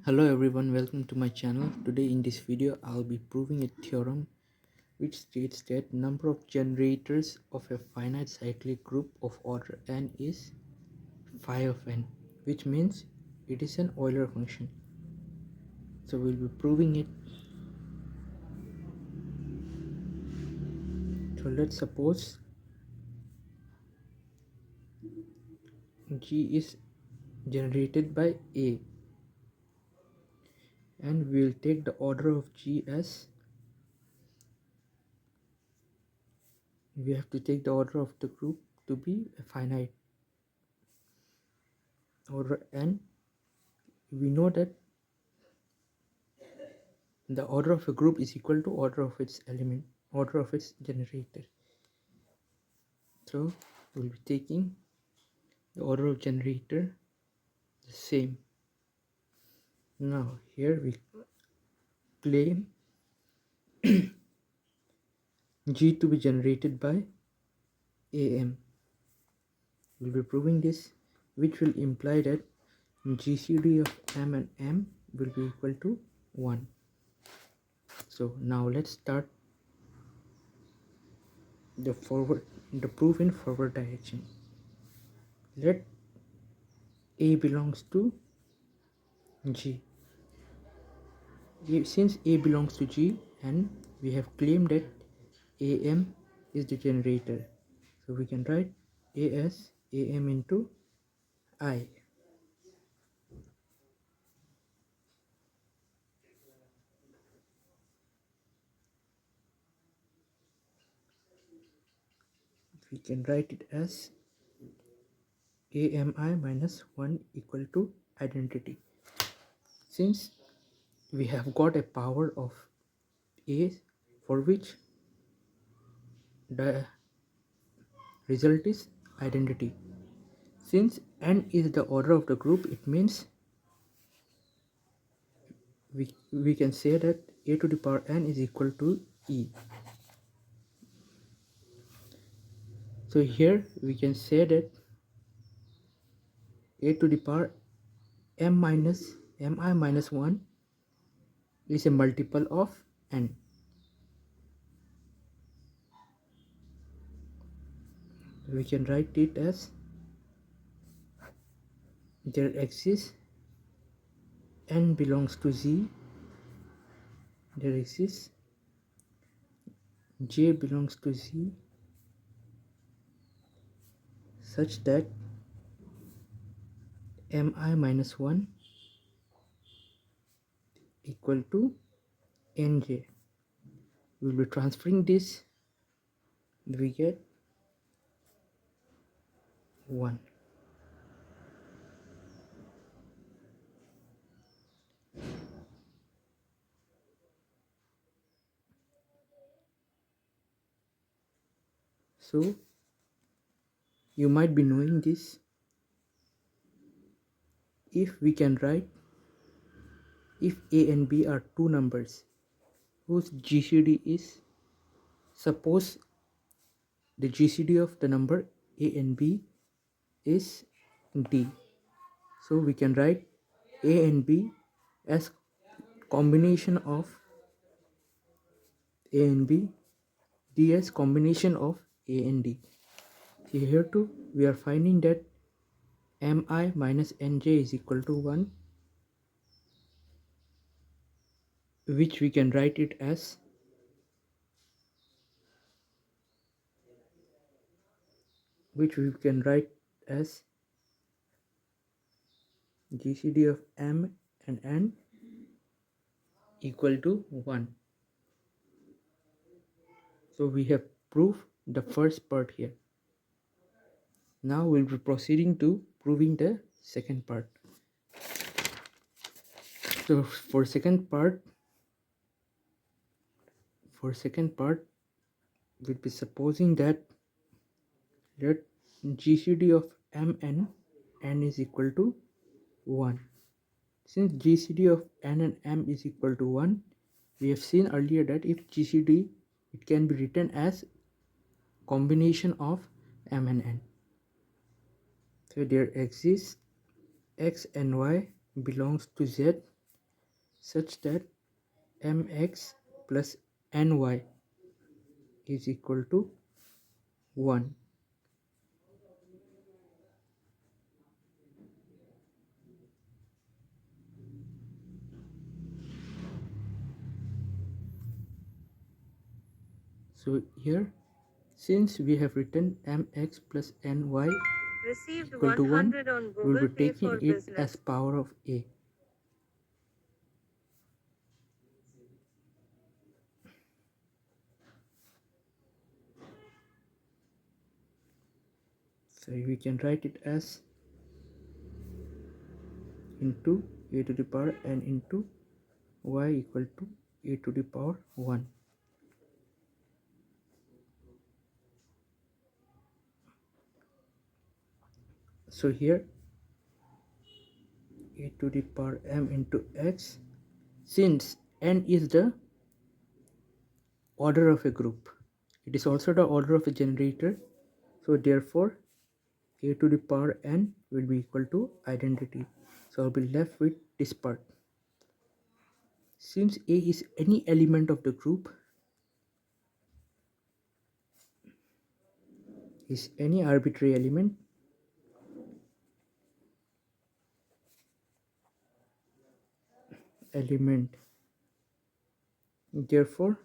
Hello everyone, welcome to my channel. Today in this video I'll be proving a theorem which states that number of generators of a finite cyclic group of order n is phi of n, which means it is an Euler function. So we'll be proving it. So let's suppose G is generated by A, and we'll take the order of G as, we have to take the order of the group to be a finite order n. We know that the order of a group is equal to order of its element, order of its generator. So we'll be taking the order of generator the same. Now here we claim G to be generated by AM. We'll be proving this, which will imply that GCD of M and M will be equal to 1. So now let's start the proof in forward direction. Let A belongs to G. Since A belongs to G and we have claimed that AM is the generator, so we can write A as AM into I. We can write it as AMI minus 1 equal to identity. Since we have got a power of A for which the result is identity. Since n is the order of the group, it means we can say that A to the power n is equal to E. So here we can say that A to the power mi minus 1 is a multiple of n. We can write it as there exists n belongs to Z, there exists J belongs to Z such that mi minus 1 equal to nj. We will be transferring this, we get 1. So you might be knowing this. If we can write, if A and B are two numbers whose GCD is, suppose the GCD of the number A and B is D. So we can write A and B as combination of A and B, D as combination of A and D. So here too we are finding that Mi minus Nj is equal to 1, which we can write it as GCD of M and N equal to 1. So we have proved the first part here. Now we'll be proceeding to proving the second part. So for second part we'll be supposing that let GCD of M and N is equal to 1. Since GCD of N and M is equal to 1, we have seen earlier that if GCD, it can be written as combination of M and N. So there exists X and Y belongs to Z such that mx plus ny is equal to 1. So here, since we have written mx plus ny Received equal to 1, 100 on we will Google be Pay taking for it business. as power of a. So we can write it as into a to the power n into y equal to a to the power 1. So here a to the power m into x, since n is the order of a group, it is also the order of a generator, so therefore a to the power n will be equal to identity. So I'll be left with this part. Since a is any element of the group, is any arbitrary element, therefore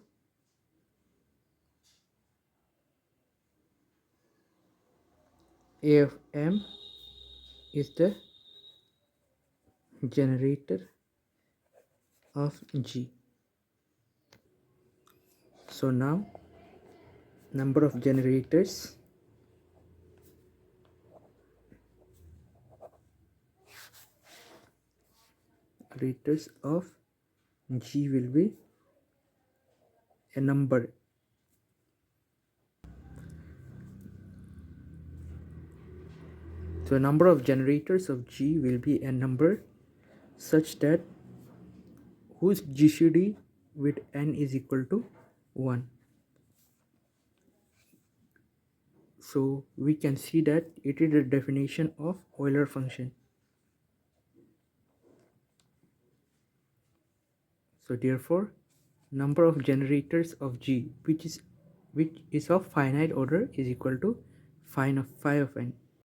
a of m is the generator of G. So now number of generators of G will be a number. So number of generators of G will be a number such that whose GCD with n is equal to 1. So we can see that it is the definition of Euler function. So therefore number of generators of G which is of finite order is equal to phi of n.